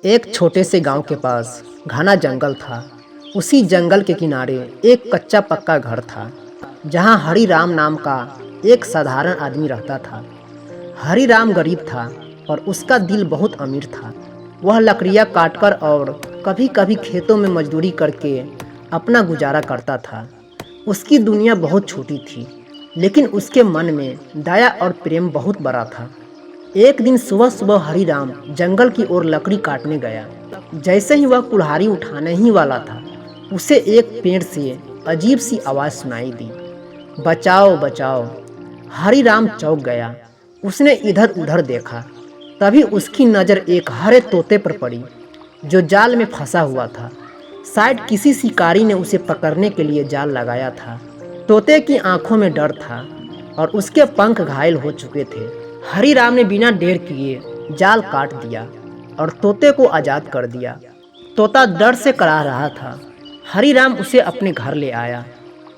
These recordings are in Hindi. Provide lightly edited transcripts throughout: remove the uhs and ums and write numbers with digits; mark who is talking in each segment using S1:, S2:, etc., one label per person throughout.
S1: एक छोटे से गांव के पास घना जंगल था। उसी जंगल के किनारे एक कच्चा पक्का घर था, जहां हरिराम नाम का एक साधारण आदमी रहता था। हरिराम गरीब था और उसका दिल बहुत अमीर था। वह लकड़ियां काटकर और कभी कभी खेतों में मजदूरी करके अपना गुजारा करता था। उसकी दुनिया बहुत छोटी थी, लेकिन उसके मन में दया और प्रेम बहुत बड़ा था। एक दिन सुबह सुबह हरिराम जंगल की ओर लकड़ी काटने गया। जैसे ही वह कुल्हाड़ी उठाने ही वाला था, उसे एक पेड़ से अजीब सी आवाज़ सुनाई दी, बचाओ बचाओ। हरिराम चौंक गया। उसने इधर उधर देखा। तभी उसकी नज़र एक हरे तोते पर पड़ी, जो जाल में फंसा हुआ था। शायद किसी शिकारी ने उसे पकड़ने के लिए जाल लगाया था। तोते की आंखों में डर था और उसके पंख घायल हो चुके थे। हरिराम ने बिना देर किए जाल काट दिया और तोते को आज़ाद कर दिया। तोता डर से कराह रहा था। हरिराम उसे अपने घर ले आया,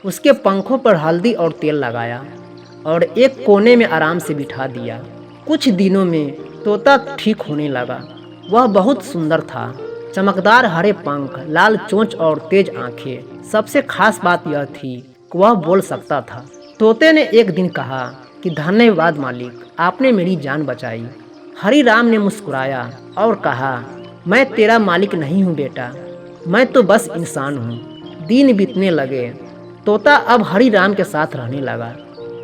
S1: उसके पंखों पर हल्दी और तेल लगाया और एक कोने में आराम से बिठा दिया। कुछ दिनों में तोता ठीक होने लगा। वह बहुत सुंदर था, चमकदार हरे पंख, लाल चोंच और तेज आंखें। सबसे खास बात यह थी कि वह बोल सकता था। तोते ने एक दिन कहा कि धन्यवाद मालिक, आपने मेरी जान बचाई। हरिराम ने मुस्कुराया और कहा, मैं तेरा मालिक नहीं हूँ बेटा, मैं तो बस इंसान हूँ। दिन बीतने लगे। तोता अब हरिराम के साथ रहने लगा।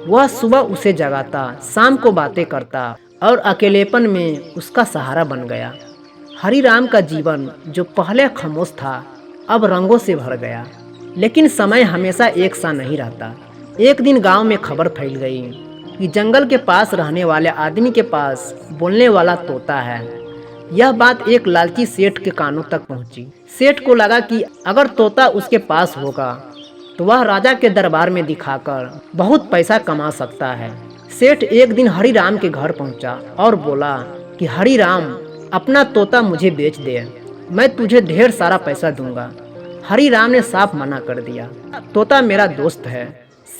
S1: वह सुबह उसे जगाता, शाम को बातें करता और अकेलेपन में उसका सहारा बन गया। हरिराम का जीवन, जो पहले खामोश था, अब रंगों से भर गया। लेकिन समय हमेशा एक सा नहीं रहता। एक दिन गांव में खबर फैल गई कि जंगल के पास रहने वाले आदमी के पास बोलने वाला तोता है। यह बात एक लालची सेठ के कानों तक पहुंची। सेठ को लगा कि अगर तोता उसके पास होगा तो वह राजा के दरबार में दिखाकर बहुत पैसा कमा सकता है। सेठ एक दिन हरिराम के घर पहुंचा और बोला कि हरिराम, अपना तोता मुझे बेच दे, मैं तुझे ढेर सारा पैसा दूंगा। हरिराम ने साफ मना कर दिया। तोता मेरा दोस्त है,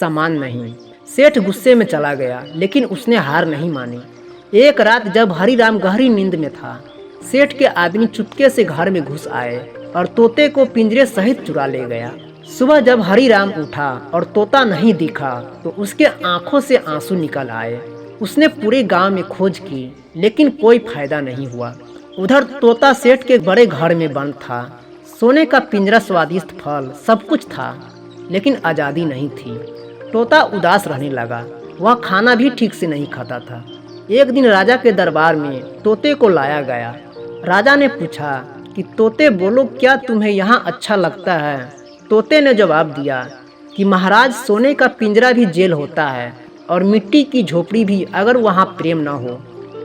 S1: सामान नहीं। सेठ गुस्से में चला गया, लेकिन उसने हार नहीं मानी। एक रात जब हरिराम गहरी नींद में था, सेठ के आदमी चुपके से घर में घुस आए और तोते को पिंजरे सहित चुरा ले गया। सुबह जब हरिराम उठा और तोता नहीं दिखा तो उसके आंखों से आंसू निकल आए। उसने पूरे गांव में खोज की, लेकिन कोई फायदा नहीं हुआ। उधर तोता सेठ के बड़े घर में बंद था। सोने का पिंजरा, स्वादिष्ट फल, सब कुछ था, लेकिन आज़ादी नहीं थी। तोता उदास रहने लगा। वह खाना भी ठीक से नहीं खाता था। एक दिन राजा के दरबार में तोते को लाया गया। राजा ने पूछा कि तोते बोलो, क्या तुम्हें यहाँ अच्छा लगता है? तोते ने जवाब दिया कि महाराज, सोने का पिंजरा भी जेल होता है और मिट्टी की झोपड़ी भी, अगर वहाँ प्रेम न हो।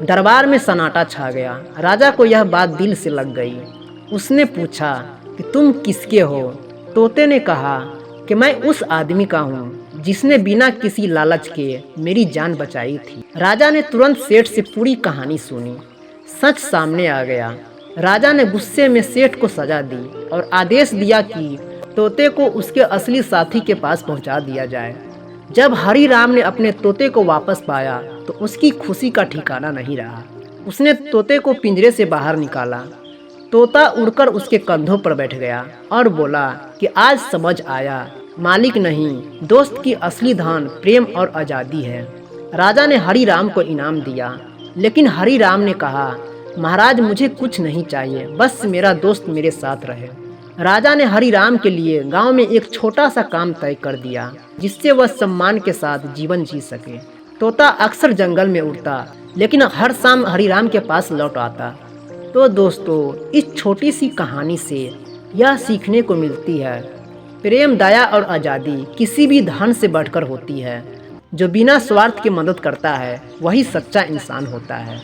S1: दरबार में सन्नाटा छा गया। राजा को यह बात दिल से लग गई। उसने पूछा कि तुम किसके हो? तोते ने कहा कि मैं उस आदमी का हूँ जिसने बिना किसी लालच के मेरी जान बचाई थी। राजा ने तुरंत सेठ से पूरी कहानी सुनी। सच सामने आ गया। राजा ने गुस्से में सेठ को सजा दी और आदेश दिया कि तोते को उसके असली साथी के पास पहुंचा दिया जाए। जब हरिराम ने अपने तोते को वापस पाया तो उसकी खुशी का ठिकाना नहीं रहा। उसने तोते को पिंजरे से बाहर निकाला। तोता उड़कर उसके कंधों पर बैठ गया और बोला कि आज समझ आया, मालिक नहीं, दोस्त की असली धन प्रेम और आज़ादी है। राजा ने हरिराम को इनाम दिया, लेकिन हरिराम ने कहा, महाराज, मुझे कुछ नहीं चाहिए, बस मेरा दोस्त मेरे साथ रहे। राजा ने हरिराम के लिए गांव में एक छोटा सा काम तय कर दिया, जिससे वह सम्मान के साथ जीवन जी सके। तोता अक्सर जंगल में उड़ता, लेकिन हर शाम हरिराम के पास लौट आता। तो दोस्तों, इस छोटी सी कहानी से यह सीखने को मिलती है, प्रेम, दया और आज़ादी किसी भी धन से बढ़कर होती है। जो बिना स्वार्थ के मदद करता है, वही सच्चा इंसान होता है।